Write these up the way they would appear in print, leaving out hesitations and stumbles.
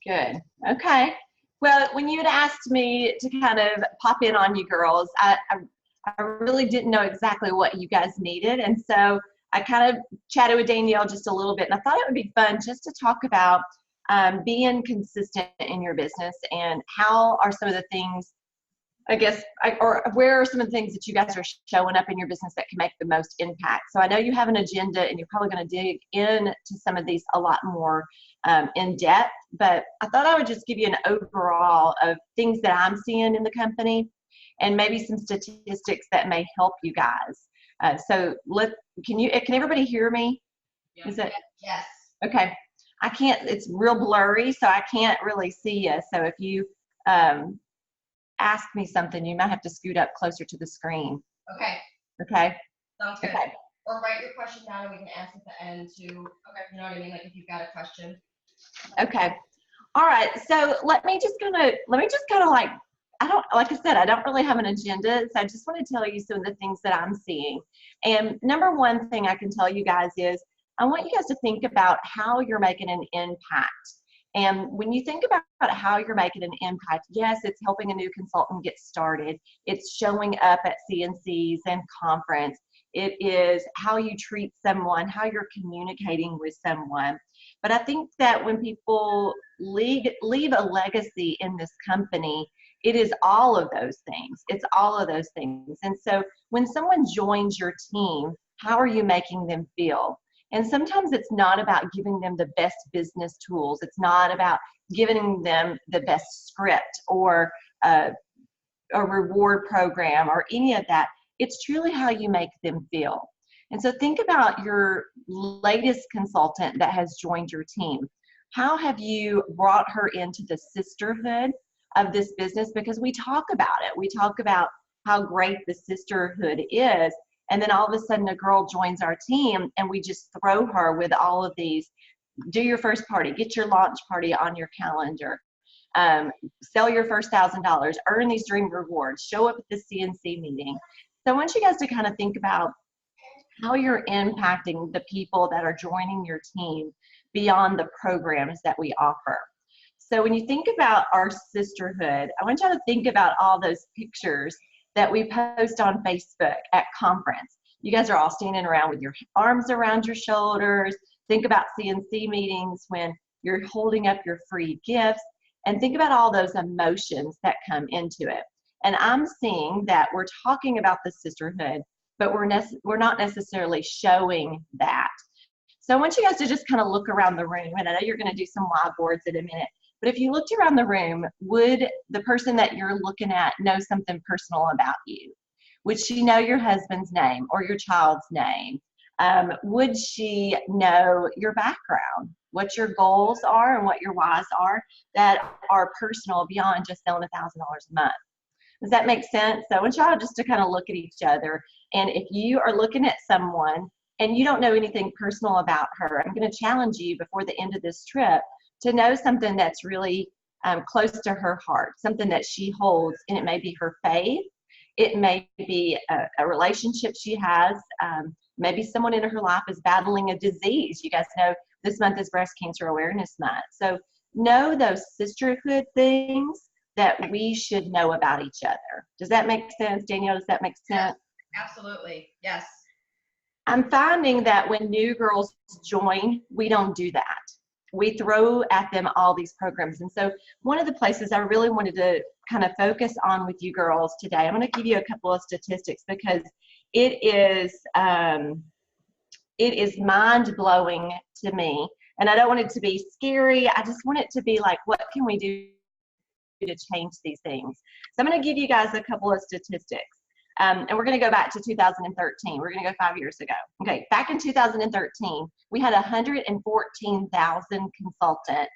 Good. Okay. Well, when you had asked me to kind of pop in on you girls, I really didn't know exactly what you guys needed. And so I kind of chatted with Danielle just a little bit, and I thought it would be fun just to talk about being consistent in your business and how are some of the things, or where are some of the things that you guys are showing up in your business that can make the most impact? So I know you have an agenda and you're probably going to dig into some of these a lot more in depth, but I thought I would just give you an overall of things that I'm seeing in the company and maybe some statistics that may help you guys. Can everybody hear me? Yeah. Is it? Yes. Okay. I can't, it's real blurry, so I can't really see you. So if you, ask me something, you might have to scoot up closer to the screen. Okay. Okay. Sounds good. Okay. Or write your question down and we can ask at the end too. Okay. You know what I mean? Like if you've got a question. Okay. All right. So let me just kind of like, like I said, I don't really have an agenda. So I just want to tell you some of the things that I'm seeing. And number one thing I can tell you guys is I want you guys to think about how you're making an impact. And when you think about how you're making an impact, yes, it's helping a new consultant get started. It's showing up at CNCs and conference. It is how you treat someone, how you're communicating with someone. But I think that when people leave a legacy in this company, it is all of those things. It's all of those things. And so when someone joins your team, how are you making them feel? And sometimes it's not about giving them the best business tools. It's not about giving them the best script or a reward program or any of that. It's truly how you make them feel. And so think about your latest consultant that has joined your team. How have you brought her into the sisterhood of this business? Because we talk about it. We talk about how great the sisterhood is. And then all of a sudden a girl joins our team and we just throw her with all of these, do your first party, get your launch party on your calendar, sell your first $1,000, earn these dream rewards, show up at the CNC meeting. So I want you guys to kind of think about how you're impacting the people that are joining your team beyond the programs that we offer. So when you think about our sisterhood, I want you to think about all those pictures that we post on Facebook at conference. You guys are all standing around with your arms around your shoulders. Think about CNC meetings when you're holding up your free gifts, and think about all those emotions that come into it. And I'm seeing that we're talking about the sisterhood, but we're not necessarily showing that. So I want you guys to just kind of look around the room, and I know you're going to do some whiteboards in a minute. But if you looked around the room, would the person that you're looking at know something personal about you? Would she know your husband's name or your child's name? Would she know your background, what your goals are and what your whys are that are personal beyond just selling $1,000 a month? Does that make sense? So I want y'all just to kind of look at each other. And if you are looking at someone and you don't know anything personal about her, I'm going to challenge you before the end of this trip to know something that's really close to her heart, something that she holds, and it may be her faith, it may be a relationship she has, maybe someone in her life is battling a disease. You guys know this month is Breast Cancer Awareness Month. So know those sisterhood things that we should know about each other. Does that make sense, Danielle? Does that make sense? Absolutely, yes. I'm finding that when new girls join, we don't do that. We throw at them all these programs. And so one of the places I really wanted to kind of focus on with you girls today, I'm going to give you a couple of statistics because it is mind-blowing to me. And I don't want it to be scary. I just want it to be like, what can we do to change these things? So I'm going to give you guys a couple of statistics. And we're going to go back to 2013. We're going to go 5 years ago. Okay, back in 2013, we had 114,000 consultants.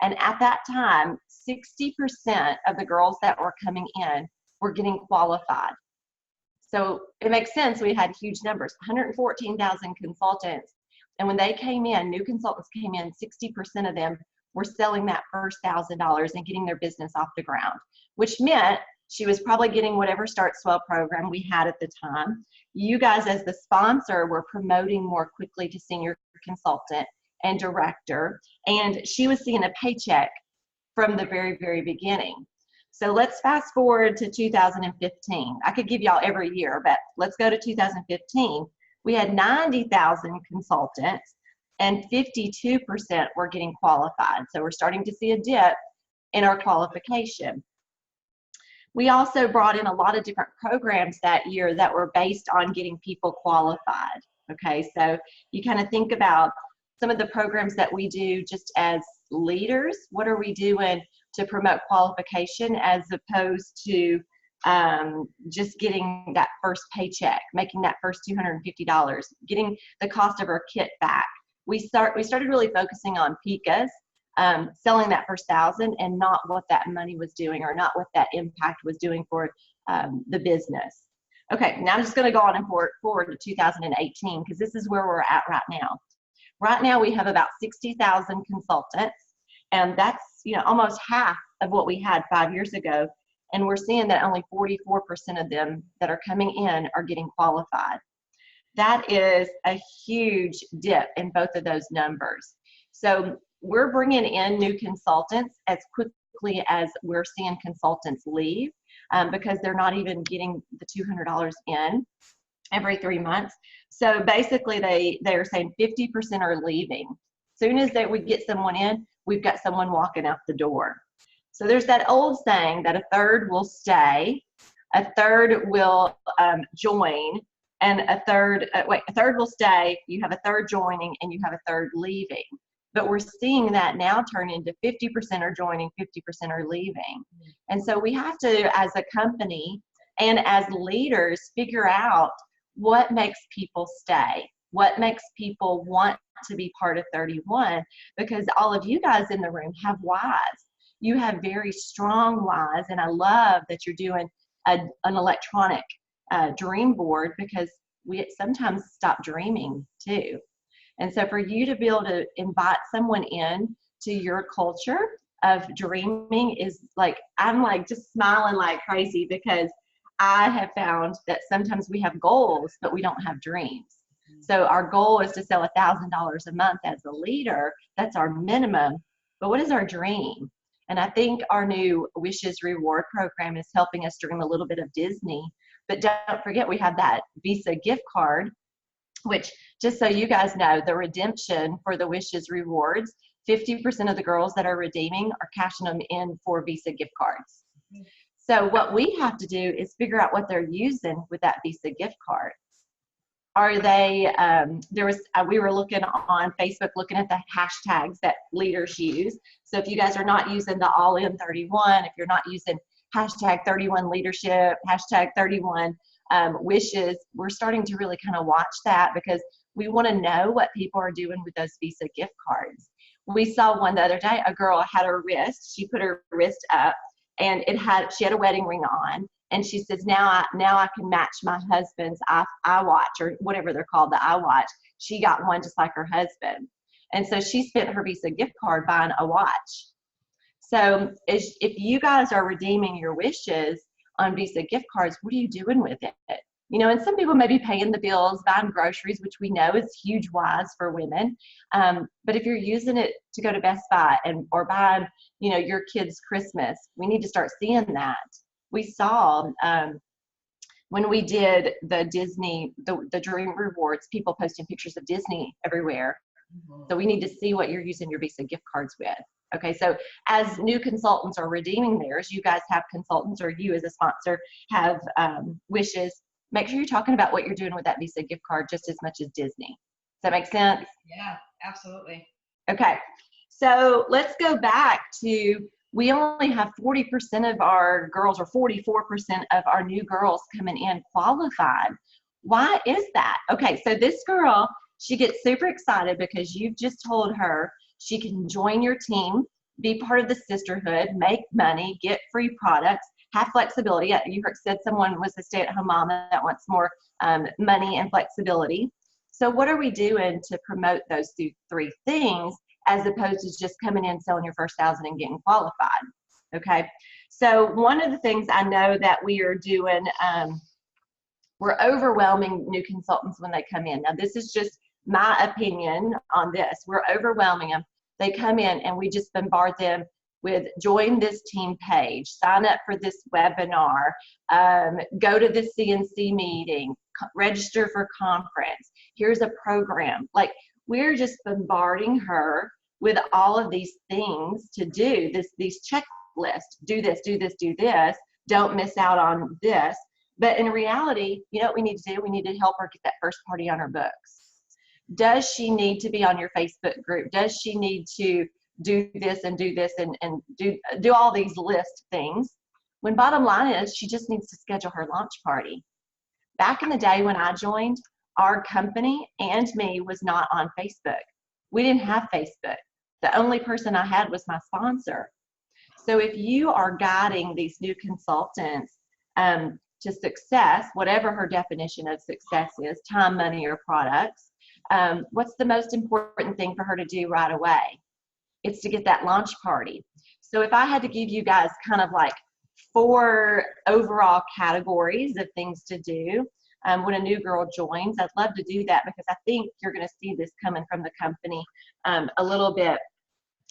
And at that time, 60% of the girls that were coming in were getting qualified. So it makes sense. We had huge numbers, 114,000 consultants. And when they came in, new consultants came in, 60% of them were selling that first $1,000 and getting their business off the ground, which meant she was probably getting whatever Start Swell program we had at the time. You guys as the sponsor were promoting more quickly to senior consultant and director, and she was seeing a paycheck from the very, very beginning. So let's fast forward to 2015. I could give y'all every year, but let's go to 2015. We had 90,000 consultants and 52% were getting qualified. So we're starting to see a dip in our qualification. We also brought in a lot of different programs that year that were based on getting people qualified. Okay, so you kind of think about some of the programs that we do just as leaders. What are we doing to promote qualification as opposed to just getting that first paycheck, making that first $250, getting the cost of our kit back? We started really focusing on PICAs, selling that first 1,000 and not what that money was doing or not what that impact was doing for the business. Okay, now I'm just going to go on and forward to 2018 because this is where we're at right now. Right now we have about 60,000 consultants, and that's almost half of what we had 5 years ago. And we're seeing that only 44% of them that are coming in are getting qualified. That is a huge dip in both of those numbers. So we're bringing in new consultants as quickly as we're seeing consultants leave because they're not even getting the $200 in every 3 months. So basically they are saying 50% are leaving. Soon as we get someone in, we've got someone walking out the door. So there's that old saying that a third will stay, a third will join, and a third will stay, you have a third joining, and you have a third leaving. But we're seeing that now turn into 50% are joining, 50% are leaving. And so we have to, as a company and as leaders, figure out what makes people stay, what makes people want to be part of 31, because all of you guys in the room have whys. You have very strong whys, and I love that you're doing an electronic dream board because we sometimes stop dreaming too. And so for you to be able to invite someone in to your culture of dreaming is like, I'm like just smiling like crazy because I have found that sometimes we have goals, but we don't have dreams. So our goal is to sell $1,000 a month as a leader. That's our minimum. But what is our dream? And I think our new Wishes Reward program is helping us dream a little bit of Disney. But don't forget, we have that Visa gift card, which, just so you guys know, the redemption for the Wishes Rewards, 50% of the girls that are redeeming are cashing them in for Visa gift cards. So what we have to do is figure out what they're using with that Visa gift card. Are they, we were looking on Facebook, looking at the hashtags that leaders use. So if you guys are not using the All In 31, if you're not using hashtag 31 leadership, hashtag 31 wishes, we're starting to really kind of watch that because we want to know what people are doing with those Visa gift cards. We saw one the other day, a girl had her wrist, she put her wrist up and she had a wedding ring on. And she says, now I can match my husband's iWatch or whatever they're called, the iWatch. She got one just like her husband. And so she spent her Visa gift card buying a watch. So if you guys are redeeming your wishes on Visa gift cards, what are you doing with it? And some people may be paying the bills, buying groceries, which we know is huge wise for women. But if you're using it to go to Best Buy or buying, your kids' Christmas, we need to start seeing that. We saw when we did the Disney, the Dream Rewards, people posting pictures of Disney everywhere. Mm-hmm. So we need to see what you're using your Visa gift cards with. Okay, so as new consultants are redeeming theirs, you guys have consultants or you as a sponsor have wishes. Make sure you're talking about what you're doing with that Visa gift card just as much as Disney. Does that make sense? Yeah, absolutely. Okay, so let's go back to, we only have 40% of our girls or 44% of our new girls coming in qualified. Why is that? Okay, so this girl, she gets super excited because you've just told her she can join your team, be part of the sisterhood, make money, get free products, have flexibility. You said someone was a stay-at-home mom that wants more money and flexibility. So what are we doing to promote those three things as opposed to just coming in, selling your first 1,000 and getting qualified? Okay, so one of the things I know that we are doing, we're overwhelming new consultants when they come in. Now this is just my opinion on this. We're overwhelming them. They come in and we just bombard them with join this team page, sign up for this webinar, go to the CNC meeting, register for conference, here's a program. Like, we're just bombarding her with all of these things to do, these checklists, do this, do this, do this, don't miss out on this. But in reality, you know what we need to do? We need to help her get that first party on her books. Does she need to be on your Facebook group? Does she need to do this and do this and do all these list things? When bottom line is, she just needs to schedule her launch party. Back in the day when I joined, our company and me was not on Facebook. We didn't have Facebook. The only person I had was my sponsor. So if you are guiding these new consultants to success, whatever her definition of success is, time, money, or products, what's the most important thing for her to do right away? It's to get that launch party. So if I had to give you guys kind of like 4 overall categories of things to do when a new girl joins, I'd love to do that, because I think you're going to see this coming from the company a little bit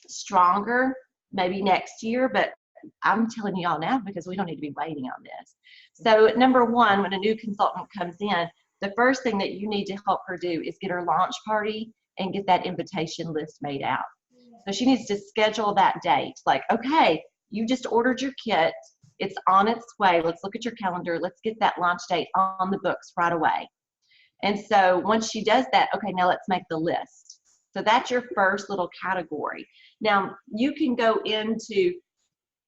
stronger maybe next year, but I'm telling you all now because we don't need to be waiting on this. So number 1, when a new consultant comes in, the first thing that you need to help her do is get her launch party and get that invitation list made out. So she needs to schedule that date. Like, okay, you just ordered your kit. It's on its way. Let's look at your calendar. Let's get that launch date on the books right away. And so once she does that, okay, now let's make the list. So that's your first little category. Now you can go into,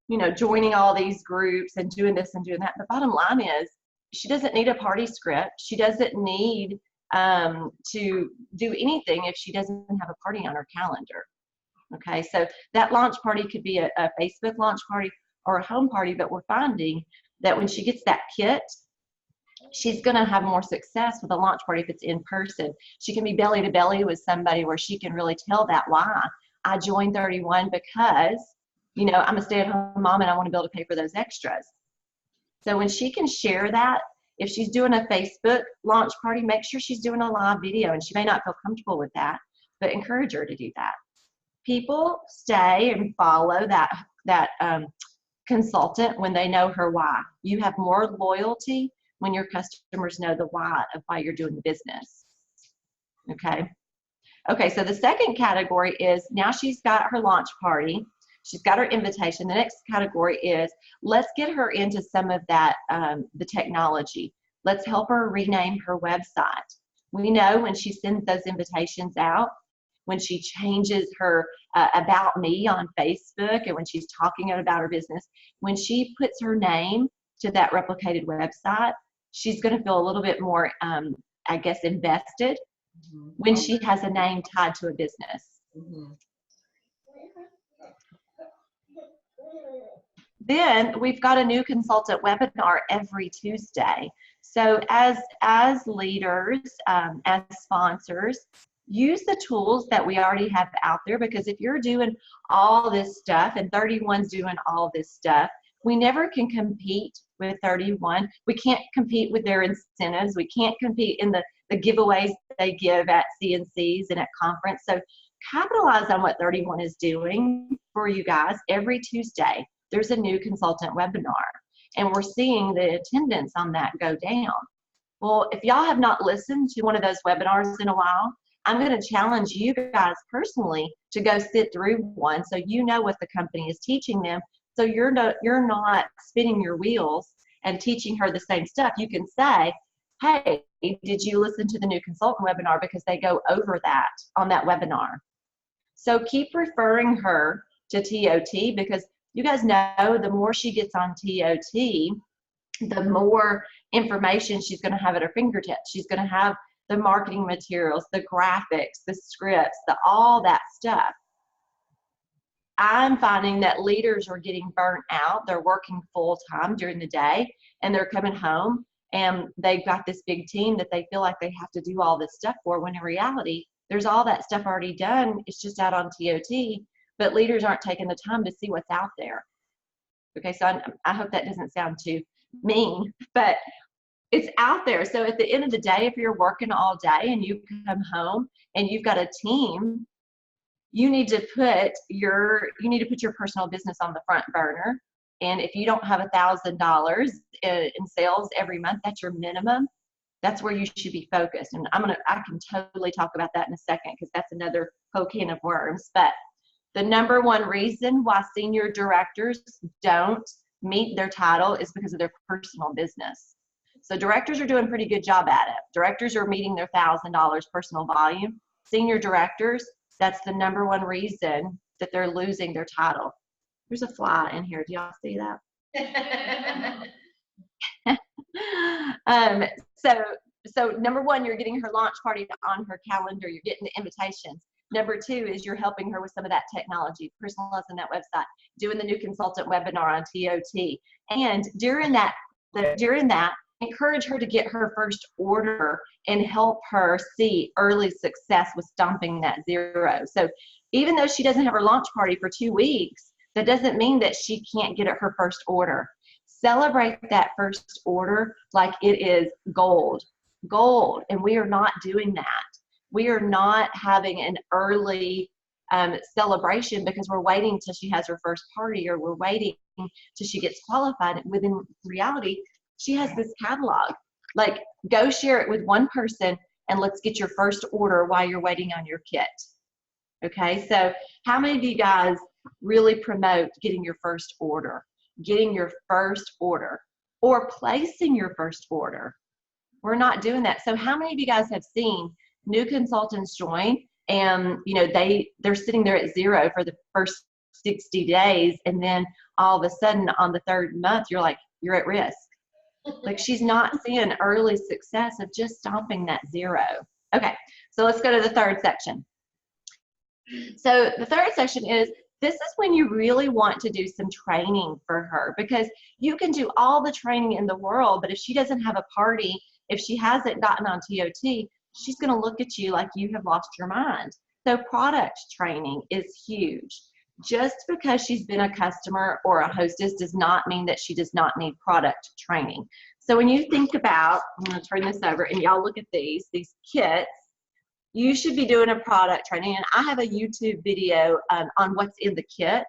you know, joining all these groups and doing this and doing that. The bottom line is, she doesn't need a party script. She doesn't need to do anything if she doesn't have a party on her calendar. Okay, so that launch party could be a Facebook launch party or a home party, but we're finding that when she gets that kit, she's going to have more success with a launch party if it's in person. She can be belly to belly with somebody where she can really tell that why. I joined 31 because, you know, I'm a stay-at-home mom and I want to be able to pay for those extras. So when she can share that, if she's doing a Facebook launch party, make sure she's doing a live video, and she may not feel comfortable with that, but encourage her to do that. People stay and follow that consultant when they know her why. You have more loyalty when your customers know the why of why you're doing the business. Okay, so the second category is, now she's got her launch party, she's got her invitation. The next category is, let's get her into some of that, the technology. Let's help her rename her website. We know when she sends those invitations out, when she changes her about me on Facebook, and when she's talking about her business, when she puts her name to that replicated website, she's going to feel a little bit more, I guess, invested when she has a name tied to a business. Then we've got a new consultant webinar every Tuesday. So as leaders, as sponsors, use the tools that we already have out there, because if you're doing all this stuff and 31's doing all this stuff, we never can compete with 31. We can't compete with their incentives. We can't compete in the giveaways they give at CNCs and at conference. So capitalize on what 31 is doing for you guys. Every Tuesday, there's a new consultant webinar, and we're seeing the attendance on that go down. Well, if y'all have not listened to one of those webinars in a while, I'm going to challenge you guys personally to go sit through one so you know what the company is teaching them. So you're not spinning your wheels and teaching her the same stuff. You can say, hey, did you listen to the new consultant webinar? Because they go over that on that webinar. So keep referring her to TOT, because you guys know the more she gets on TOT, the more information she's going to have at her fingertips. She's going to have the marketing materials, the graphics, the scripts, all that stuff. I'm finding that leaders are getting burnt out. They're working full time during the day, and they're coming home and they've got this big team that they feel like they have to do all this stuff for, when in reality, there's all that stuff already done. It's just out on TOT, but leaders aren't taking the time to see what's out there. Okay, so I hope that doesn't sound too mean, but it's out there. So at the end of the day, if you're working all day and you come home and you've got a team you need to put your personal business on the front burner. And if you don't have $1,000 in sales every month, that's your minimum. That's where you should be focused. And I can totally talk about that in a second, because that's another whole can of worms. But the number one reason why senior directors don't meet their title is because of their personal business. So directors are doing a pretty good job at it. Directors are meeting their $1,000 personal volume. Senior directors, that's the number one reason that they're losing their title. There's a fly in here. Do y'all see that? So number one, you're getting her launch party on her calendar. You're getting the invitations. Number two is you're helping her with some of that technology, personalizing that website, doing the new consultant webinar on TOT. And during that, encourage her to get her first order and help her see early success with stomping that zero. So even though she doesn't have her launch party for 2 weeks, that doesn't mean that she can't get her first order. Celebrate that first order like it is gold. And we are not doing that. We are not having an early celebration because we're waiting till she has her first party, or we're waiting till she gets qualified. Within reality, she has this catalog. Like, go share it with one person and let's get your first order while you're waiting on your kit. Okay, so how many of you guys really promote getting your first order, or placing your first order? We're not doing that. So how many of you guys have seen new consultants join and they're sitting there at zero for the first 60 days, and then all of a sudden on the third month you're at risk? Like, she's not seeing early success of just stomping that zero. Okay, so let's go to the third section. So the third section is, this is when you really want to do some training for her, because you can do all the training in the world, but if she doesn't have a party, if she hasn't gotten on TOT, she's going to look at you like you have lost your mind. So product training is huge. Just because she's been a customer or a hostess does not mean that she does not need product training. So when you think about, I'm going to turn this over and y'all look at these kits, you should be doing a product training. And I have a YouTube video on what's in the kit,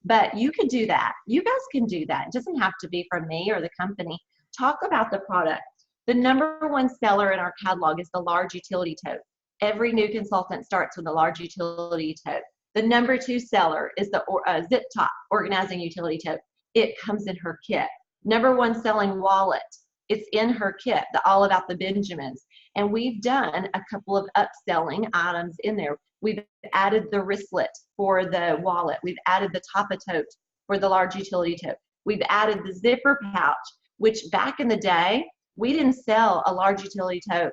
but you can do that. You guys can do that. It doesn't have to be from me or the company. Talk about the product. The number one seller in our catalog is the large utility tote. Every new consultant starts with a large utility tote. The number two seller is the zip top organizing utility tote. It comes in her kit. Number one selling wallet. It's in her kit, the All About the Benjamins. And we've done a couple of upselling items in there. We've added the wristlet for the wallet. We've added the Tapa tote for the large utility tote. We've added the zipper pouch, which back in the day, we didn't sell a large utility tote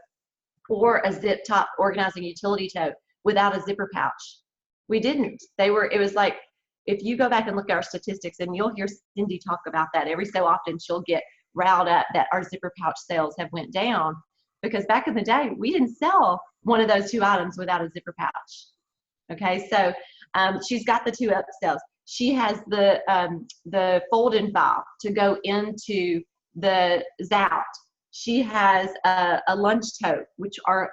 or a zip top organizing utility tote without a zipper pouch. We didn't. It was like, if you go back and look at our statistics, and you'll hear Cindy talk about that every so often, she'll get riled up that our zipper pouch sales have went down, because back in the day, we didn't sell one of those two items without a zipper pouch. Okay, so she's got the two upsells. She has the fold-in file to go into the Zout. She has a lunch tote, which our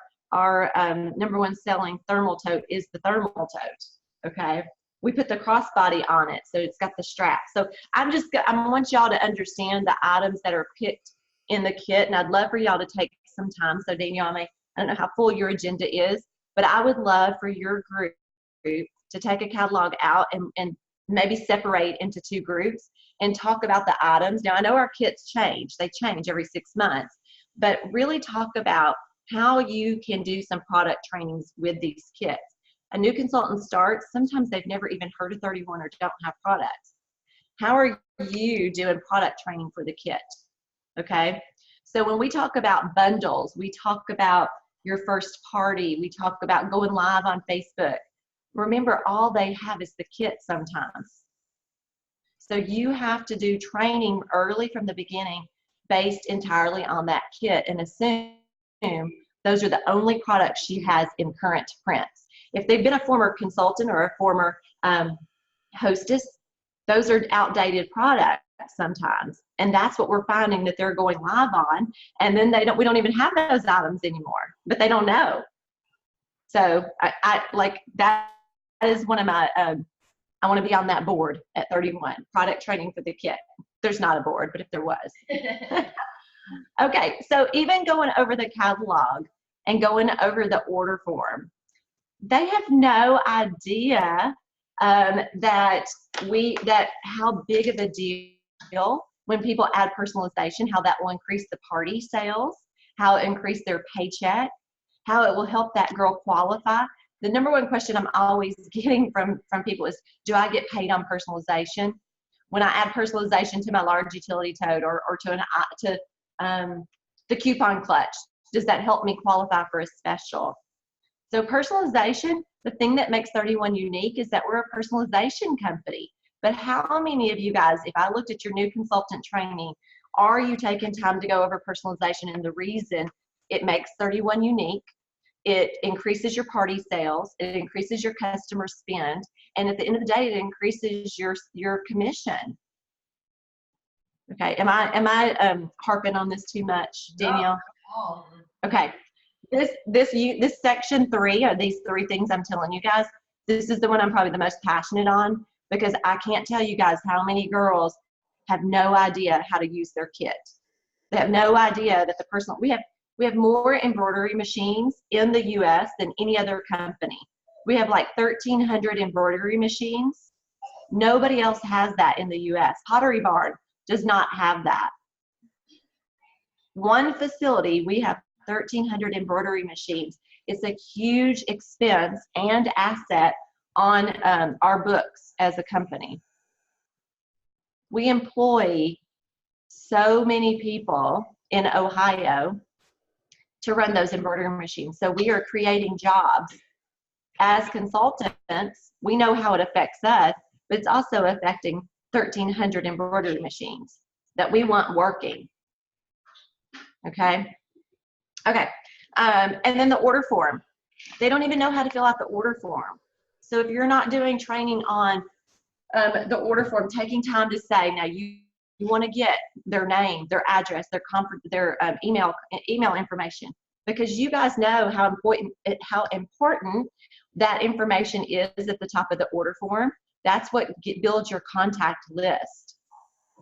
number one selling thermal tote is the thermal tote. Okay, we put the crossbody on it, so it's got the strap. So I want y'all to understand the items that are picked in the kit, and I'd love for y'all to take some time. So Danielle, I don't know how full your agenda is, but I would love for your group to take a catalog out and maybe separate into two groups and talk about the items. Now, I know our kits change. They change every 6 months, but really talk about how you can do some product trainings with these kits. A new consultant starts, sometimes they've never even heard of 31 or don't have products. How are you doing product training for the kit? Okay, so when we talk about bundles, we talk about your first party, we talk about going live on Facebook. Remember, all they have is the kit sometimes. So you have to do training early from the beginning based entirely on that kit, and assume those are the only products she has in current prints. If they've been a former consultant or a former hostess, those are outdated products sometimes, and that's what we're finding that they're going live on, and then we don't even have those items anymore, but they don't know. So I like that. is one of my, I want to be on that board at 31, product training for the kit. There's not a board, but if there was. Okay, so even going over the catalog and going over the order form, they have no idea that how big of a deal when people add personalization, how that will increase the party sales, how it increase their paycheck, how it will help that girl qualify. The number one question I'm always getting from people is, do I get paid on personalization? When I add personalization to my large utility tote or to the coupon clutch, does that help me qualify for a special? So personalization, the thing that makes 31 unique is that we're a personalization company. But how many of you guys, if I looked at your new consultant training, are you taking time to go over personalization? And the reason it makes 31 unique, it increases your party sales, it increases your customer spend, and at the end of the day, it increases your commission. Okay, am I harping on this too much, Danielle? No. Okay, this section 3 are these 3 things I'm telling you guys. This is the one I'm probably the most passionate on, because I can't tell you guys how many girls have no idea how to use their kit. They have no idea that the personal, we have more embroidery machines in the US than any other company. We have like 1,300 embroidery machines. Nobody else has that in the US. Pottery Barn does not have that. One facility, we have 1,300 embroidery machines. It's a huge expense and asset on our books as a company. We employ so many people in Ohio to run those embroidery machines. So we are creating jobs. As consultants, we know how it affects us, but it's also affecting 1,300 embroidery machines that we want working. Okay? Okay. And then the order form. They don't even know how to fill out the order form. So if you're not doing training on the order form, taking time to say, now you want to get their name, their address, their email information, because you guys know how important that information is at the top of the order form. That's what builds your contact list,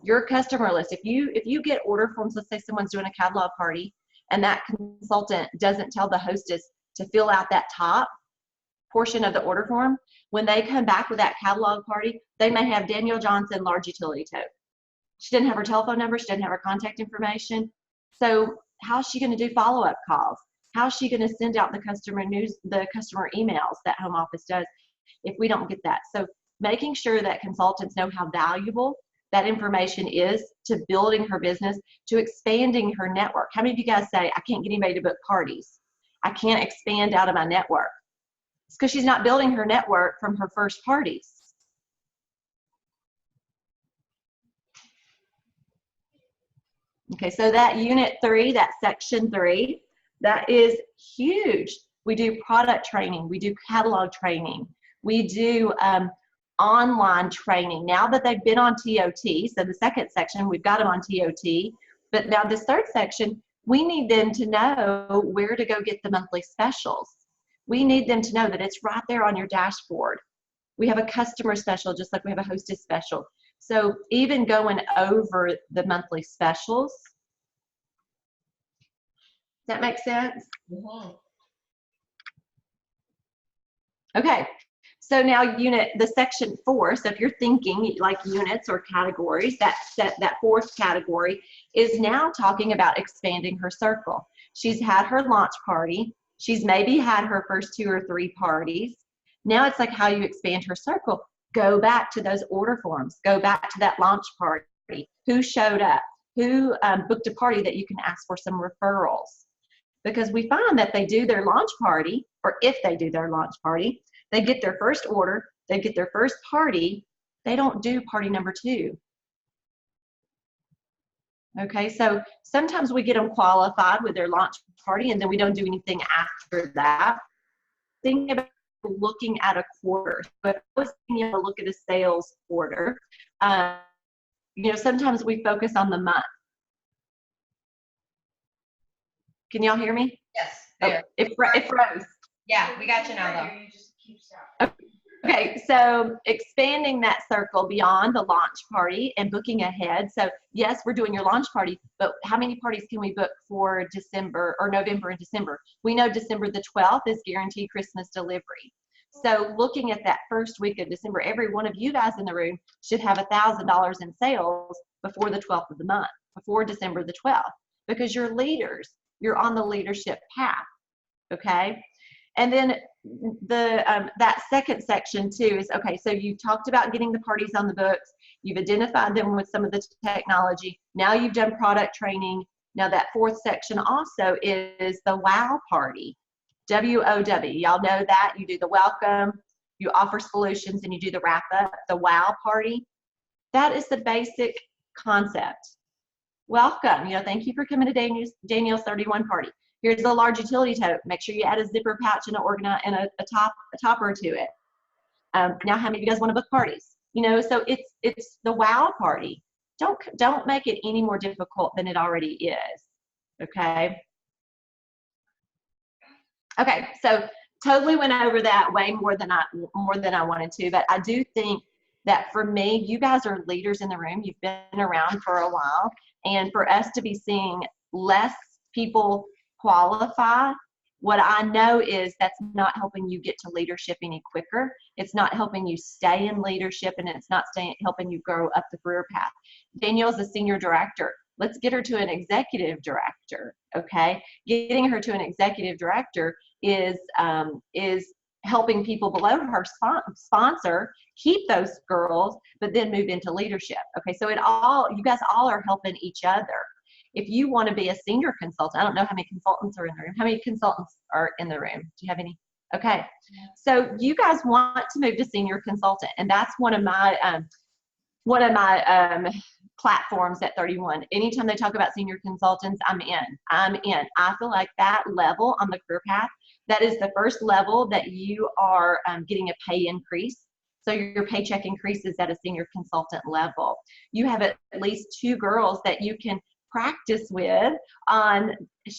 your customer list. If you get order forms, let's say someone's doing a catalog party and that consultant doesn't tell the hostess to fill out that top portion of the order form, when they come back with that catalog party, they may have Danielle Johnson, large utility tote. She didn't have her telephone number, she didn't have her contact information. So how's she going to do follow-up calls? How's she going to send out the customer emails that home office does if we don't get that? So making sure that consultants know how valuable that information is to building her business, to expanding her network. How many of you guys say, I can't get anybody to book parties? I can't expand out of my network. It's because she's not building her network from her first parties. Okay, so that unit 3, that section 3, that is huge. We do product training, we do catalog training, we do online training. Now that they've been on TOT, so the second section, we've got them on TOT, but now this third section, we need them to know where to go get the monthly specials. We need them to know that it's right there on your dashboard. We have a customer special just like we have a hostess special. So even going over the monthly specials, does that make sense? Mm-hmm. Okay, so now the section 4, so if you're thinking like units or categories, that 4th category is now talking about expanding her circle. She's had her launch party. She's maybe had her first 2 or 3 parties. Now it's like how you expand her circle. Go back to those order forms. Go back to that launch party. Who showed up? Who booked a party that you can ask for some referrals? Because we find that they do their launch party, or if they do their launch party, they get their first order, they get their first party, they don't do party number 2. Okay, so sometimes we get them qualified with their launch party and then we don't do anything after that. Think about looking at a quarter. But I was thinking to look at a sales quarter. Sometimes we focus on the month. Can y'all hear me? Yes. Oh, it froze. Yeah, we got you now though. Okay, so expanding that circle beyond the launch party and booking ahead. So yes, we're doing your launch party, but how many parties can we book for December or November and December? We know December the 12th is guaranteed Christmas delivery. So looking at that first week of December, every one of you guys in the room should have $1,000 in sales before the 12th of the month, before December the 12th, because you're leaders. You're on the leadership path, okay? And then that second section too is, okay, so you talked about getting the parties on the books. You've identified them with some of the technology. Now you've done product training. Now that fourth section also is the WOW party. WOW. Y'all know that. You do the welcome, you offer solutions, and you do the wrap up, the WOW party. That is the basic concept. Welcome. Thank you for coming to Daniel's 31 party. Here's a large utility tote. Make sure you add a zipper pouch and a topper to it. Now, how many of you guys want to book parties? So it's the WOW party. Don't make it any more difficult than it already is. Okay. Okay. So totally went over that way more than I wanted to, but I do think that for me, you guys are leaders in the room. You've been around for a while, and for us to be seeing less people qualify, what I know is that's not helping you get to leadership any quicker. It's not helping you stay in leadership, and it's not helping you grow up the career path. Danielle's a senior director. Let's get her to an executive director, okay? Getting her to an executive director is helping people below her sponsor keep those girls, but then move into leadership, okay? So you guys all are helping each other. If you want to be a senior consultant, I don't know how many consultants are in the room. How many consultants are in the room? Do you have any? Okay. So you guys want to move to senior consultant, and that's one of my platforms at 31. Anytime they talk about senior consultants, I'm in. I feel like that level on the career path, that is the first level that you are getting a pay increase. So your paycheck increases at a senior consultant level. You have at least 2 girls that you can practice with on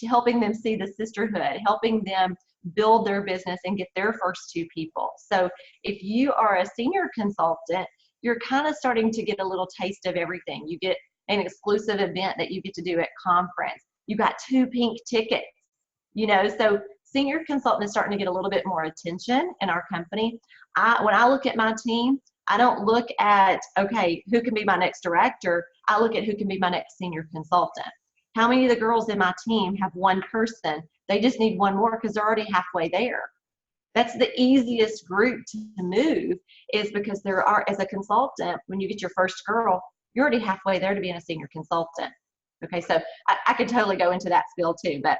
helping them see the sisterhood, helping them build their business and get their first 2 people. So if you are a senior consultant, you're kind of starting to get a little taste of everything. You get an exclusive event that you get to do at conference. You got 2 pink tickets, so senior consultant is starting to get a little bit more attention in our company. When I look at my team, I don't look at, okay, who can be my next director? I look at who can be my next senior consultant. How many of the girls in my team have 1 person? They just need 1 more because they're already halfway there. That's the easiest group to move, is because as a consultant, when you get your first girl, you're already halfway there to being a senior consultant. Okay, so I could totally go into that spiel too, but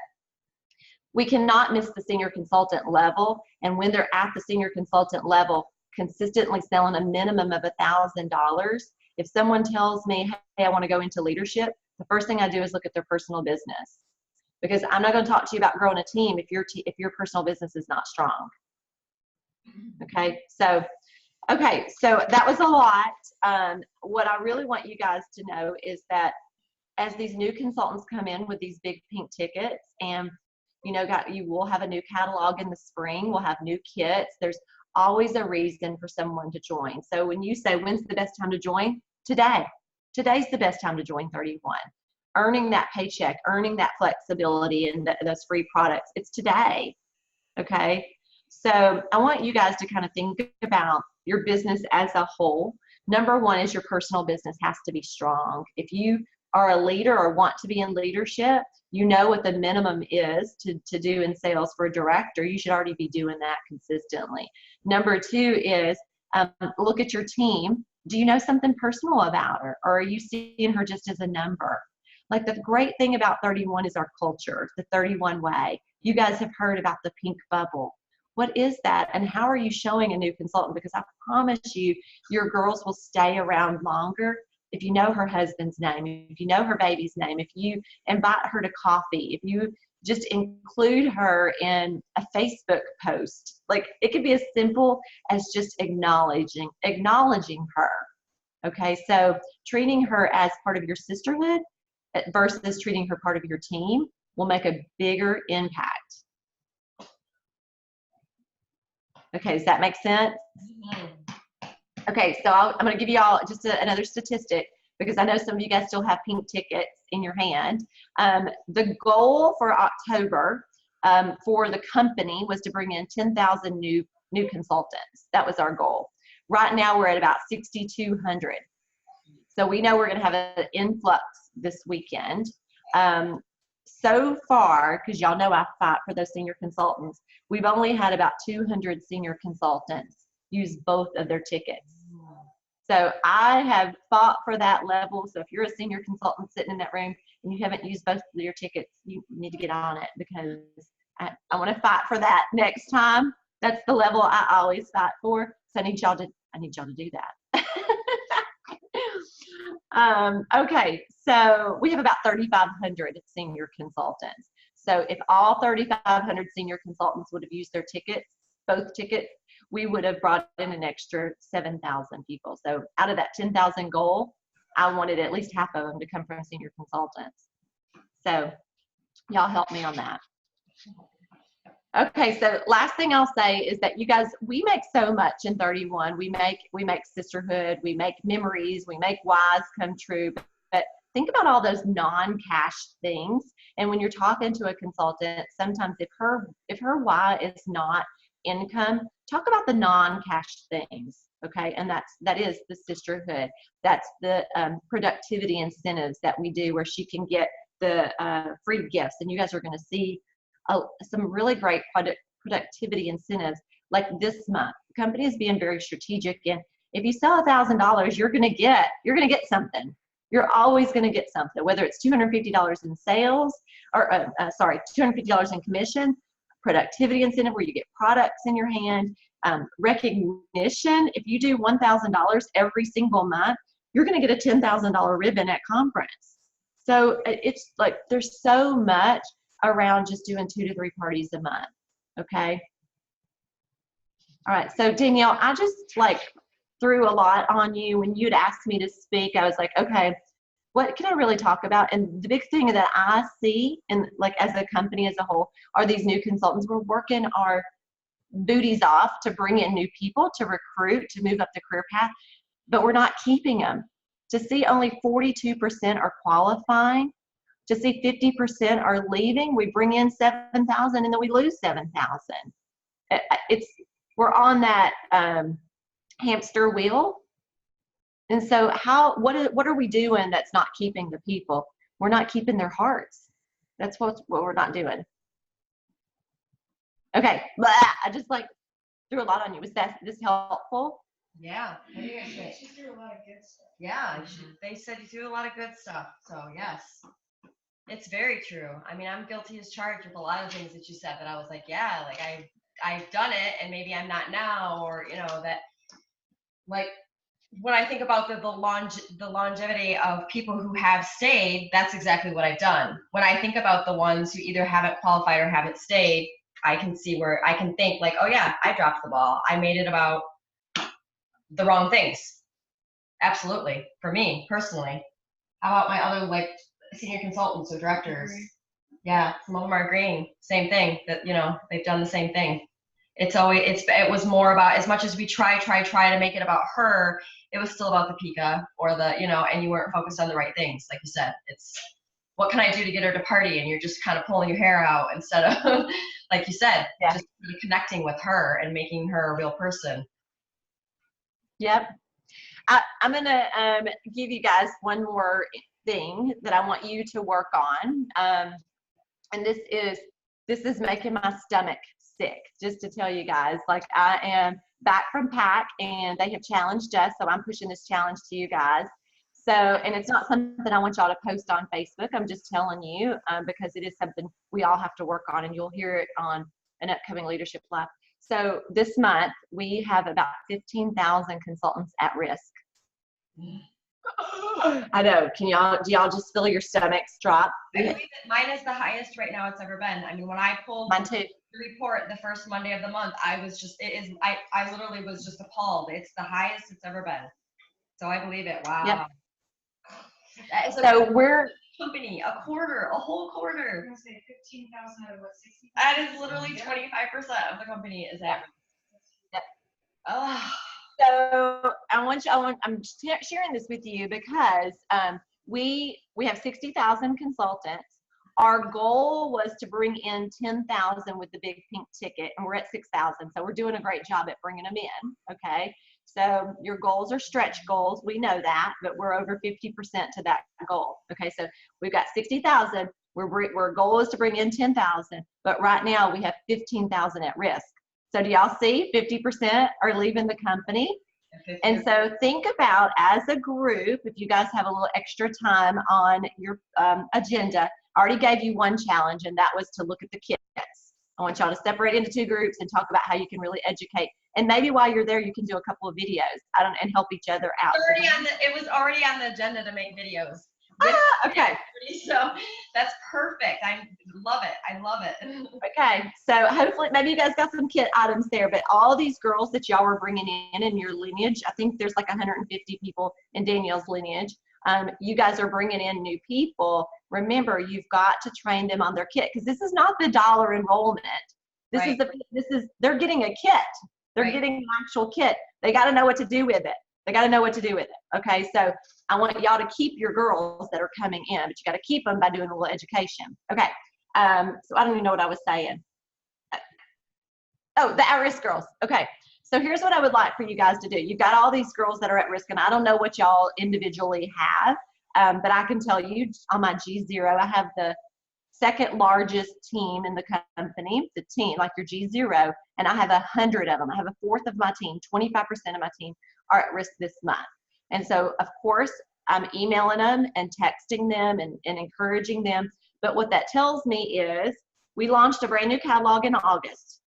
we cannot miss the senior consultant level. And when they're at the senior consultant level, consistently selling a minimum of $1,000. If someone tells me, hey, I want to go into leadership, the first thing I do is look at their personal business, because I'm not going to talk to you about growing a team if your personal business is not strong. Okay, so that was a lot. What I really want you guys to know is that as these new consultants come in with these big pink tickets, and you will have a new catalog in the spring, we'll have new kits. There's always a reason for someone to join. So when you say, when's the best time to join? Today's the best time to join 31. Earning that paycheck, earning that flexibility and those free products, it's today. Okay, so I want you guys to kind of think about your business as a whole. Number 1 is your personal business has to be strong. If you are a leader or want to be in leadership, you know what the minimum is to do in sales for a director. You should already be doing that consistently. Number 2 is look at your team. Do you know something personal about her, or are you seeing her just as a number? Like, the great thing about 31 is our culture, the 31 way. You guys have heard about the pink bubble. What is that, and how are you showing a new consultant? Because I promise you, your girls will stay around longer if you know her husband's name, if you know her baby's name, if you invite her to coffee, if you just include her in a Facebook post. Like, it could be as simple as just acknowledging her. Okay, so treating her as part of your sisterhood versus treating her part of your team will make a bigger impact. Okay, does that make sense? Mhm. Okay, so I'm going to give you all just another statistic because I know some of you guys still have pink tickets in your hand. The goal for October for the company was to bring in 10,000 new consultants. That was our goal. Right now we're at about 6,200. So we know we're going to have an influx this weekend. So far, because y'all know I fight for those senior consultants, we've only had about 200 senior consultants use both of their tickets. So I have fought for that level. So if you're a senior consultant sitting in that room and you haven't used both of your tickets, you need to get on it because I want to fight for that next time. That's the level I always fight for. So I need y'all to do that. Okay, so we have about 3,500 senior consultants. So if all 3,500 senior consultants would have used their tickets, both tickets, we would have brought in an extra 7,000 people. So out of that 10,000 goal, I wanted at least half of them to come from senior consultants. So y'all help me on that. Okay, so last thing I'll say is that you guys, we make so much in 31. We make sisterhood, we make memories, we make whys come true. But think about all those non-cash things. And when you're talking to a consultant, sometimes if her why is not income, talk about the non-cash things. Okay, and that is the sisterhood. That's the productivity incentives that we do where she can get the free gifts. And you guys are going to see some really great productivity incentives like this month. The company is being very strategic, and if you sell $1,000, you're gonna get something. You're always gonna get something, whether it's $250 in sales or $250 in commission, productivity incentive where you get products in your hand, recognition. If you do $1,000 every single month, you're gonna get a $10,000 ribbon at conference. So it's like there's so much around just doing 2 to 3 parties a month. Okay. All right. So Danielle, I just threw a lot on you. When you'd asked me to speak, I was like, okay, what can I really talk about? And the big thing that I see, and as a company as a whole, are these new consultants. We're working our booties off to bring in new people, to recruit, to move up the career path, but we're not keeping them. To see only 42% are qualifying, to see 50% are leaving, we bring in 7,000 and then we lose 7,000. We're on that hamster wheel. And so what are we doing that's not keeping the people? We're not keeping their hearts. That's what we're not doing. Okay, blah, I just threw a lot on you. Was this helpful? Yeah. What do you guys think? She threw a lot of good stuff. Yeah, they said you threw a lot of good stuff. So yes. It's very true. I mean, I'm guilty as charged with a lot of things that you said that I was like, yeah, I've done it and maybe I'm not now, or, that when I think about the longevity of people who have stayed, that's exactly what I've done. When I think about the ones who either haven't qualified or haven't stayed, I can see where I can think oh yeah, I dropped the ball. I made it about the wrong things. Absolutely. For me personally. How about my other senior consultants or directors? Yeah, some of them are agreeing. Same thing, that they've done the same thing. It was more about, as much as we try to make it about her, it was still about the Pika or and you weren't focused on the right things. Like you said, it's what can I do to get her to party, and you're just kind of pulling your hair out instead of like you said, yeah, just connecting with her and making her a real person. Yep. I'm gonna give you guys one more thing that I want you to work on, and this is making my stomach sick, just to tell you guys. I am back from PAC and they have challenged us, so I'm pushing this challenge to you guys. So, and it's not something I want y'all to post on Facebook. I'm just telling you because it is something we all have to work on, and you'll hear it on an upcoming Leadership Live. So this month we have about 15,000 consultants at risk. I know. Do y'all just feel your stomachs drop? I believe that mine is the highest right now it's ever been. I mean, when I pulled the report the first Monday of the month, I literally was just appalled. It's the highest it's ever been. So I believe it. Wow. Yep. So we're company, a whole quarter. I'm gonna say 15,000 out of what, 60? That is literally 25% of the company is at risk. Oh, So I'm sharing this with you because we have 60,000 consultants. Our goal was to bring in 10,000 with the big pink ticket, and we're at 6,000. So we're doing a great job at bringing them in. Okay. So your goals are stretch goals. We know that, but we're over 50% to that goal. Okay. So we've got 60,000. Our goal is to bring in 10,000, but right now we have 15,000 at risk. So do y'all see 50% are leaving the company? And so think about, as a group, if you guys have a little extra time on your agenda, I already gave you one challenge, and that was to look at the kits. I want y'all to separate into 2 groups and talk about how you can really educate. And maybe while you're there, you can do a couple of videos and help each other out. It was already on the agenda to make videos. Okay. So that's perfect. I love it. I love it. Okay. So hopefully, maybe you guys got some kit items there, but all these girls that y'all were bringing in your lineage, I think there's like 150 people in Danielle's lineage. You guys are bringing in new people. Remember, you've got to train them on their kit, because this is not the dollar enrollment. They're getting a kit. They're getting an actual kit. They got to know what to do with it. Okay. So I want y'all to keep your girls that are coming in, but you got to keep them by doing a little education. Okay. So I don't even know what I was saying. Oh, the at-risk girls. Okay. So here's what I would like for you guys to do. You've got all these girls that are at risk, and I don't know what y'all individually have, but I can tell you on my G0, I have the second largest team in the company, the team, like your G0, and I have 100 of them. I have 1/4 of my team, 25% of my team are at risk this month. And so, of course, I'm emailing them and texting them and encouraging them. But what that tells me is we launched a brand new catalog in August.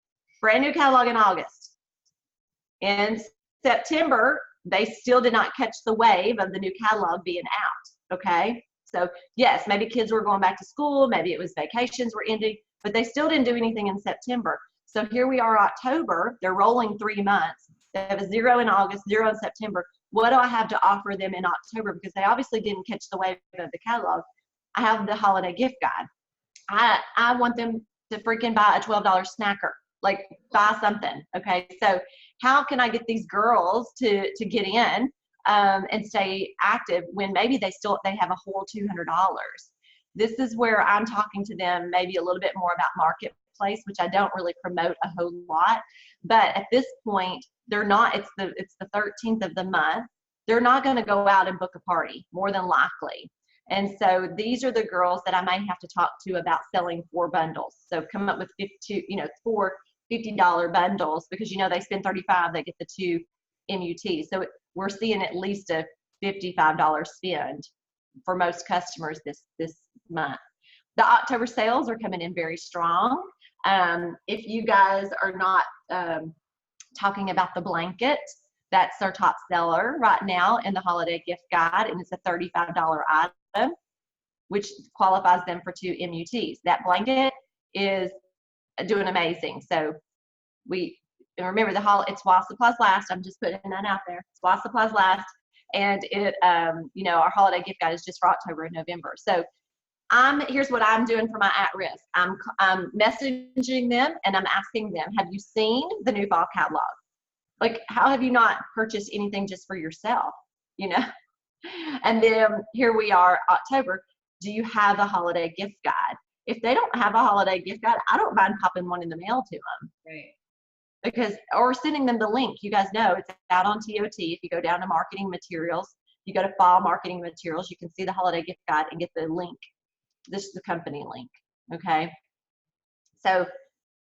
In September, they still did not catch the wave of the new catalog being out, okay? So yes, maybe kids were going back to school, maybe it was vacations were ending, but they still didn't do anything in September. So here we are, October, they're rolling 3 months. They have a 0 in August, 0 in September. What do I have to offer them in October? Because they obviously didn't catch the wave of the catalog. I have the holiday gift guide. I want them to freaking buy a $12 snacker, like buy something, okay? So how can I get these girls to get in and stay active when maybe they have a whole $200? This is where I'm talking to them maybe a little bit more about marketplace, which I don't really promote a whole lot. But at this point, they're not, it's the 13th of the month. They're not going to go out and book a party, more than likely. And so these are the girls that I may have to talk to about selling 4 bundles. So come up with 4 $50 bundles, because they spend $35, they get the 2 MUTs. So we're seeing at least a $55 spend for most customers this month. The October sales are coming in very strong. If you guys are not talking about the blanket, that's our top seller right now in the holiday gift guide, and it's a $35 item, which qualifies them for 2 MUTs. That blanket is doing amazing. So remember it's while supplies last. I'm just putting that out there. It's while supplies last, and our holiday gift guide is just for October and November. So here's what I'm doing for my at-risk. I'm messaging them and I'm asking them, have you seen the new fall catalog? Like, how have you not purchased anything just for yourself? And then here we are, October. Do you have a holiday gift guide? If they don't have a holiday gift guide, I don't mind popping one in the mail to them. Right. Or sending them the link. You guys know it's out on TOT. If you go down to marketing materials, you go to fall marketing materials, you can see the holiday gift guide and get the link. This is the company link. Okay. So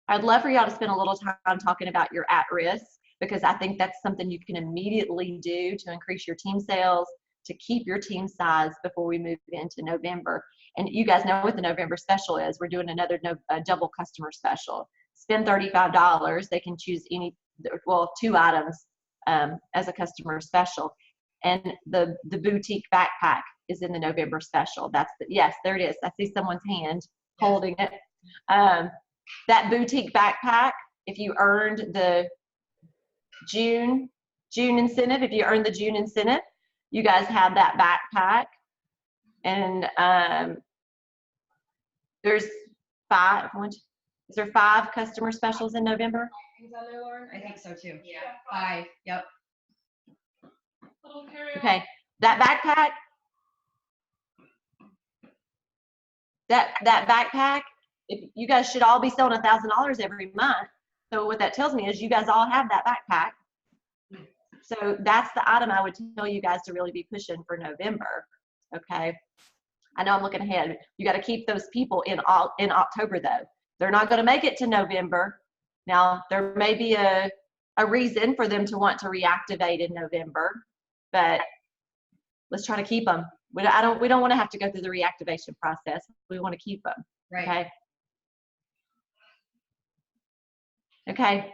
I'd love for y'all to spend a little time talking about your at-risk, because I think that's something you can immediately do to increase your team sales, to keep your team size before we move into November. And you guys know what the November special is. We're doing another double customer special. Spend $35. They can choose 2 items as a customer special. And the boutique backpack is in the November special. Yes, there it is. I see someone's hand holding it. That boutique backpack, if you earned the June incentive, you guys have that backpack. And there's 5 customer specials in November? Is on there, Lauren? I think so too. Yeah. 5. Yep. Little carry-on. Okay, that backpack, that backpack, if you guys should all be selling $1,000 every month. So what that tells me is you guys all have that backpack. So that's the item I would tell you guys to really be pushing for November. Okay. I know I'm looking ahead. You got to keep those people in October though. They're not going to make it to November. Now there may be a reason for them to want to reactivate in November, but let's try to keep them. We don't want to have to go through the reactivation process. We want to keep them. Right. Okay. Okay.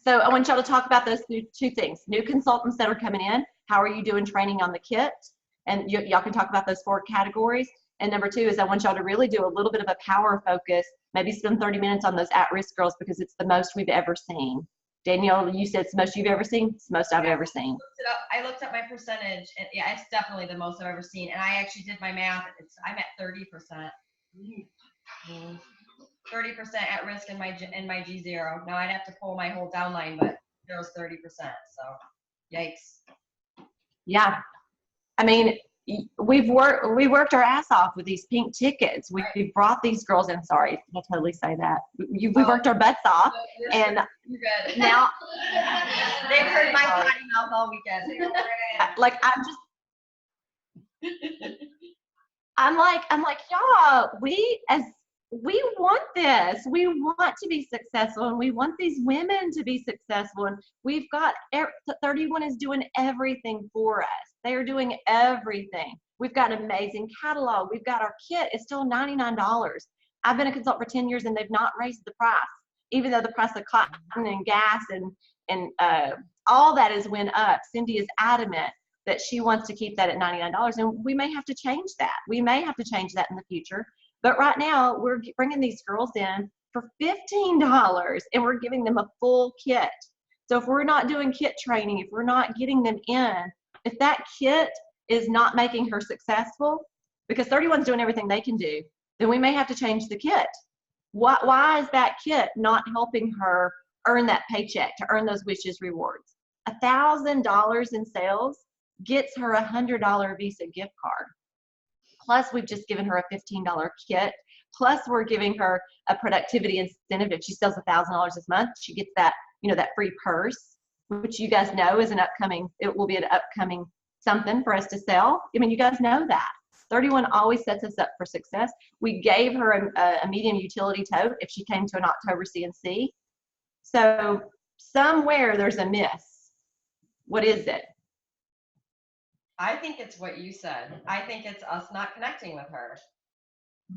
So I want y'all to talk about those two things. New consultants that are coming in. How are you doing training on the kit? And y'all can talk about those 4 categories. And number 2 is I want y'all to really do a little bit of a power focus. Maybe spend 30 minutes on those at-risk girls because it's the most we've ever seen. Danielle, you said it's the most you've ever seen? It's the most I've ever seen. I looked up my percentage, and yeah, it's definitely the most I've ever seen. And I actually did my math. I'm at 30%. 30% at risk in my G0. Now I'd have to pull my whole downline, but there's 30%. So, yikes. Yeah, I mean, we worked our ass off with these pink tickets. We brought these girls in. Sorry, I totally say that. We worked our butts off, and you're good. now They've heard my potty mouth all weekend. like I'm like y'all. We want this. We want to be successful, and we want these women to be successful. And we've got 31 is doing everything for us. They are doing everything. We've got an amazing catalog. We've got our kit. It's still $99. I've been a consultant for 10 years, and they've not raised the price, even though the price of cotton and gas and all that has went up. Cindy is adamant that she wants to keep that at $99, and we may have to change that. We may have to change that in the future. But right now, we're bringing these girls in for $15, and we're giving them a full kit. So if we're not doing kit training, if we're not getting them in, if that kit is not making her successful, because 31's doing everything they can do, then we may have to change the kit. Why is that kit not helping her earn that paycheck, to earn those wishes rewards? $1,000 in sales gets her a $100 Visa gift card. Plus, we've just given her a $15 kit. Plus, we're giving her a productivity incentive. If she sells $1,000 this month, she gets that, that free purse, which you guys know is it will be an upcoming something for us to sell. I mean, you guys know that. 31 always sets us up for success. We gave her a medium utility tote if she came to an October CNC. So somewhere there's a miss. What is it? I think it's what you said. I think it's us not connecting with her.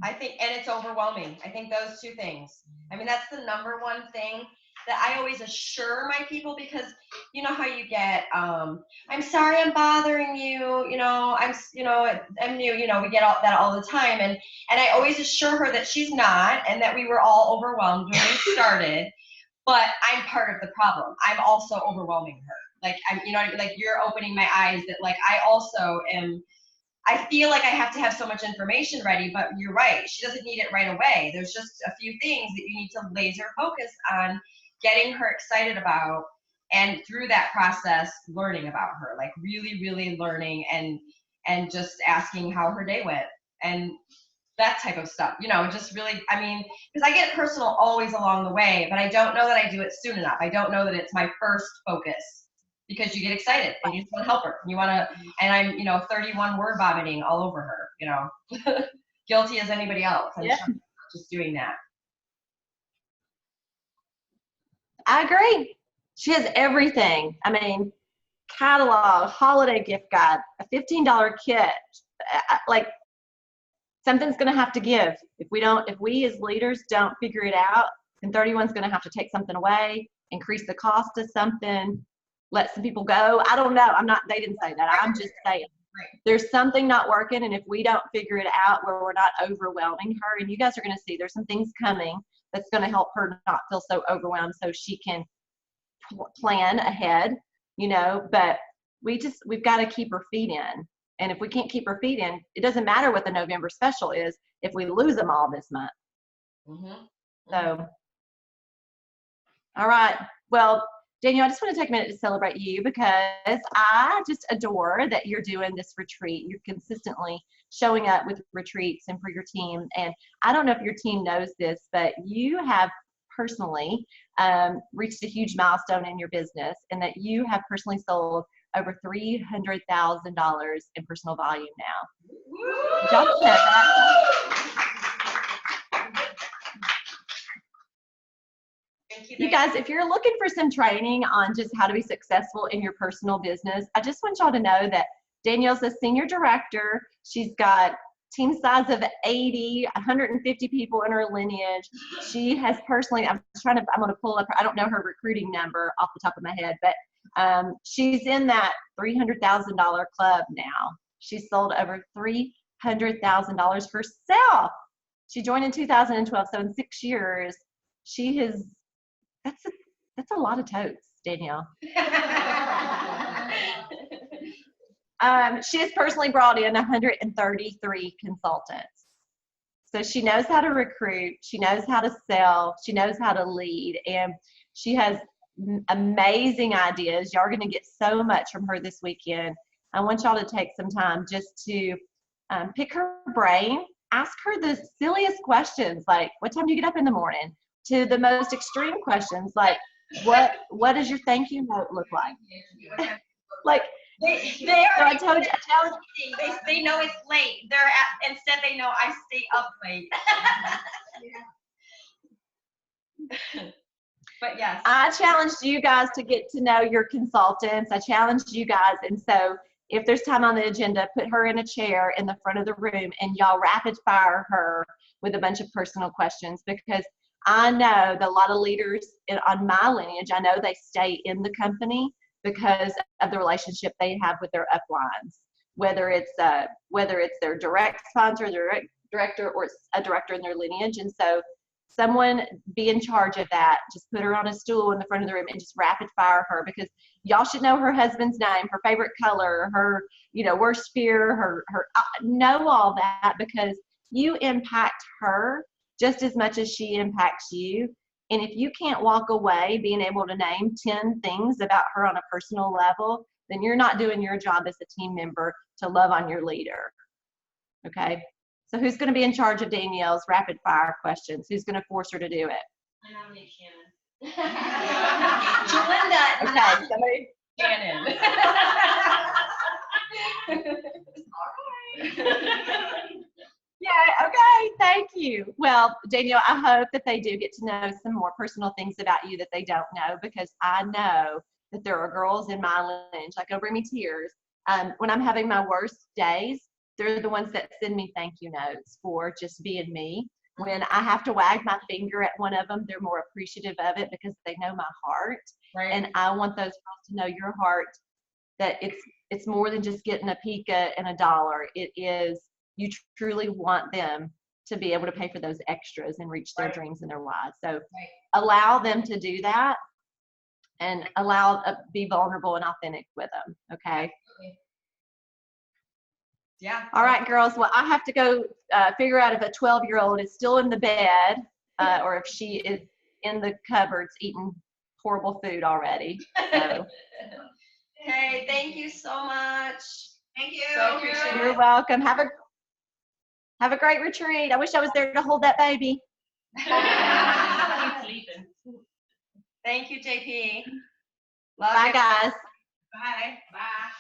And it's overwhelming. I think those 2 things. I mean, that's the number one thing that I always assure my people, because you know how you get, I'm sorry I'm bothering you, I'm new, we get that all the time. And I always assure her that she's not, and that we were all overwhelmed when we started, but I'm part of the problem. I'm also overwhelming her. Like, you're opening my eyes that I also am, I feel like I have to have so much information ready, but you're right. She doesn't need it right away. There's just a few things that you need to laser focus on getting her excited about, and through that process, learning about her, really, really learning and just asking how her day went and that type of stuff, just really, because I get personal always along the way, but I don't know that I do it soon enough. I don't know that it's my first focus. Because you get excited and you just want to help her. You want to, and I'm, 31 word vomiting all over her, guilty as anybody else. I'm just doing that. I agree. She has everything. I mean, catalog, holiday gift guide, a $15 kit. Something's going to have to give. If we as leaders don't figure it out, then 31's going to have to take something away, increase the cost of something, let some people go. I don't know. They didn't say that. I'm just saying there's something not working. And if we don't figure it out where we're not overwhelming her, and you guys are going to see there's some things coming that's going to help her not feel so overwhelmed so she can plan ahead, but we've got to keep her feet in. And if we can't keep her feet in, it doesn't matter what the November special is if we lose them all this month. Mm-hmm. So All right. Well, Daniel, I just want to take a minute to celebrate you because I just adore that you're doing this retreat. You're consistently showing up with retreats and for your team. And I don't know if your team knows this, but you have personally reached a huge milestone in your business, and that you have personally sold over $300,000 in personal volume now. Did y'all know that? You guys, if you're looking for some training on just how to be successful in your personal business, I just want y'all to know that Danielle's a senior director. She's got team size of 80, 150 people in her lineage. She has personally, I'm going to pull up, I don't know her recruiting number off the top of my head, but she's in that $300,000 club now. She's sold over $300,000 herself. She joined in 2012, so in 6 years, she has, that's a lot of totes, Danielle. She has personally brought in 133 consultants. So she knows how to recruit, she knows how to sell, she knows how to lead, and she has amazing ideas. Y'all are going to get so much from her this weekend. I want y'all to take some time just to pick her brain, ask her the silliest questions, like what time do you get up in the morning, to the most extreme questions, like what does your thank you note look like? Like, They I told you, they know it's late. Instead they know I stay up late. But yes. I challenged you guys to get to know your consultants. I challenged you guys, and so if there's time on the agenda, put her in a chair in the front of the room and y'all rapid fire her with a bunch of personal questions, because I know that a lot of leaders on my lineage, I know they stay in the company because of the relationship they have with their uplines, whether it's their direct sponsor, their director, or a director in their lineage. And so someone be in charge of that. Just put her on a stool in the front of the room and just rapid fire her, because y'all should know her husband's name, her favorite color, her worst fear, her know all that, because you impact her just as much as she impacts you. And if you can't walk away being able to name 10 things about her on a personal level, then you're not doing your job as a team member to love on your leader. Okay? So who's going to be in charge of Danielle's rapid fire questions? Who's going to force her to do it? I nominate Shannon. Melinda. Okay, somebody. Shannon. All right. Yeah, okay, thank you. Well, Danielle, I hope that they do get to know some more personal things about you that they don't know, because I know that there are girls in my lineage, like it'll bring me tears. When I'm having my worst days, they're the ones that send me thank you notes for just being me. When I have to wag my finger at one of them, they're more appreciative of it because they know my heart. Right. And I want those girls to know your heart, that it's more than just getting a pika and $1. It is, you truly want them to be able to pay for those extras and reach their dreams and their lives. So allow them to do that, and be vulnerable and authentic with them. Okay. Yeah. All right, girls. Well, I have to go figure out if a 12-year-old is still in the bed or if she is in the cupboards eating horrible food already. So. Hey, thank you so much. Thank you. So appreciate You're it. welcome. Have a great retreat. I wish I was there to hold that baby. He's sleeping. Thank you, JP. Love Bye, you. guys. Bye. Bye.